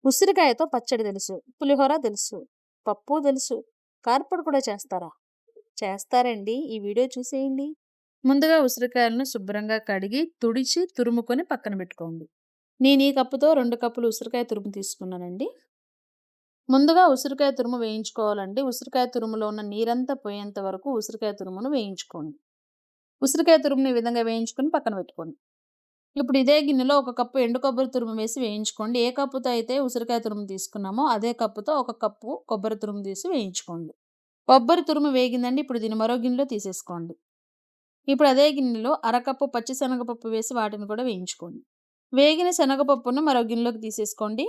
ఉసిరికాయతో పచ్చడి తెలుసు, పులిహోర తెలుసు, పప్పు తెలుసు, కారప్పొడి కూడా చేస్తారా? చేస్తారండి. ఈ వీడియో చూసేయండి. ముందుగా ఉసిరికాయలను శుభ్రంగా కడిగి, తుడిచి, తురుముకొని పక్కన పెట్టుకోండి. నేను ఈ కప్పుతో 2 కప్పులు ఉసిరికాయ తురుము తీసుకున్నానండి. ముందుగా ఉసిరికాయ తురుము వేయించుకోవాలండి. ఉసిరికాయ తురుములో ఉన్న నీరంతా పోయేంత వరకు ఉసిరికాయ తురుమును వేయించుకోండి. ఉసిరికాయ తురుముని ఈ విధంగా వేయించుకొని పక్కన పెట్టుకోండి. ఇప్పుడు ఇదే గిన్నెలో 1 కప్పు ఎండు కొబ్బరి తురుము వేసి వేయించుకోండి. ఏ కప్పుతో అయితే ఉసిరికాయ తురుము తీసుకున్నామో అదే కప్పుతో 1 కప్పు కొబ్బరి తురుము తీసి వేయించుకోండి. కొబ్బరి తురుము వేగిందండి. ఇప్పుడు దీన్ని మరో గిన్నెలో తీసేసుకోండి. ఇప్పుడు అదే గిన్నెలో అరకప్పు పచ్చి శనగపప్పు వేసి వాటిని కూడా వేయించుకోండి. వేగిన శనగపప్పును మరో గిన్నెలోకి తీసేసుకోండి.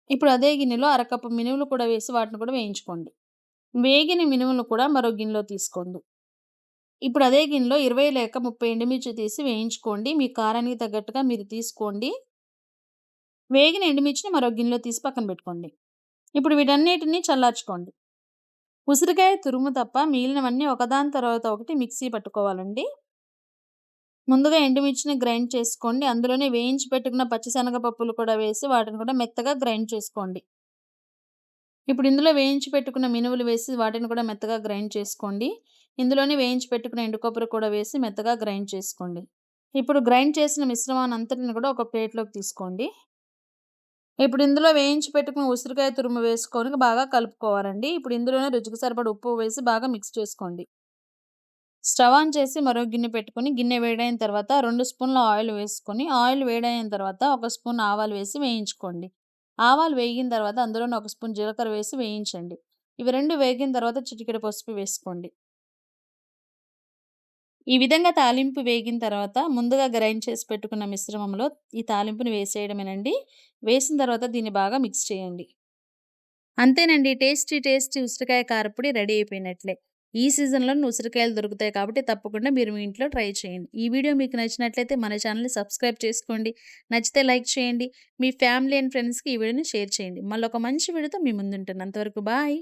ఇప్పుడు అదే గిన్నెలో అరకప్పు మినుములు కూడా వేసి వాటిని కూడా వేయించుకోండి. వేగిన మినుములు కూడా మరో గిన్నెలో తీసుకోండి. ఇప్పుడు అదే గిన్నెలో 20 లేక 30 ఎండుమిర్చి తీసి వేయించుకోండి. మీ కారానికి తగ్గట్టుగా మీరు తీసుకోండి. వేగిన ఎండుమిర్చిని మరో గిన్నెలో తీసి పక్కన పెట్టుకోండి. ఇప్పుడు వీటన్నిటిని చల్లార్చుకోండి. ఉసిరికాయ తురుము తప్ప మిగిలినవన్నీ ఒకదాని తర్వాత ఒకటి మిక్సీ పట్టుకోవాలండి. ముందుగా ఎండుమిర్చిని గ్రైండ్ చేసుకోండి. అందులోనే వేయించి పెట్టుకున్న పచ్చిశనగపప్పులు కూడా వేసి వాటిని కూడా మెత్తగా గ్రైండ్ చేసుకోండి. ఇప్పుడు ఇందులో వేయించి పెట్టుకున్న మినుములు వేసి వాటిని కూడా మెత్తగా గ్రైండ్ చేసుకోండి. ఇందులోనే వేయించి పెట్టుకున్న ఎండు కొబ్బరి కూడా వేసి మెత్తగా గ్రైండ్ చేసుకోండి. ఇప్పుడు గ్రైండ్ చేసిన మిశ్రమాన్ని అంతటిని కూడా ఒక ప్లేట్లోకి తీసుకోండి. ఇప్పుడు ఇందులో వేయించి పెట్టుకున్న ఉసిరికాయ తురుము వేసుకొని బాగా కలుపుకోవాలండి. ఇప్పుడు ఇందులోనే రుచికి సరిపడ ఉప్పు వేసి బాగా మిక్స్ చేసుకోండి. స్టవ్ ఆన్ చేసి మరో గిన్నె పెట్టుకొని గిన్నె వేడైన తర్వాత 2 స్పూన్ల ఆయిల్ వేసుకొని ఆయిల్ వేడైన తర్వాత 1 స్పూన్ ఆవాలు వేసి వేయించుకోండి. ఆవాలు వేగిన తర్వాత అందులోనే 1 స్పూన్ జీలకర్ర వేసి వేయించండి. ఇవి 2 వేగిన తర్వాత చిటికెడు పసుపు వేసుకోండి. ఈ విధంగా తాలింపు వేగిన తర్వాత ముందుగా గ్రైండ్ చేసి పెట్టుకున్న మిశ్రమంలో ఈ తాలింపుని వేసేయడమేనండి. వేసిన తర్వాత దీన్ని బాగా మిక్స్ చేయండి. అంతేనండి. టేస్టీ టేస్టీ ఉసిరికాయ కారప్పొడి రెడీ అయిపోయినట్లే. ఈ సీజన్‌లో ఉసిరికాయలు దొరుకుతాయి కాబట్టి తప్పకుండా మీరు మీ ఇంట్లో ట్రై చేయండి. ఈ వీడియో మీకు నచ్చినట్లయితే మన ఛానెల్‌ని సబ్స్క్రైబ్ చేసుకోండి. నచ్చితే లైక్ చేయండి. మీ ఫ్యామిలీ అండ్ ఫ్రెండ్స్‌కి ఈ వీడియోని షేర్ చేయండి. మళ్ళొక మంచి వీడియోతో మీ ముందుంటాను. అంతవరకు బాయ్.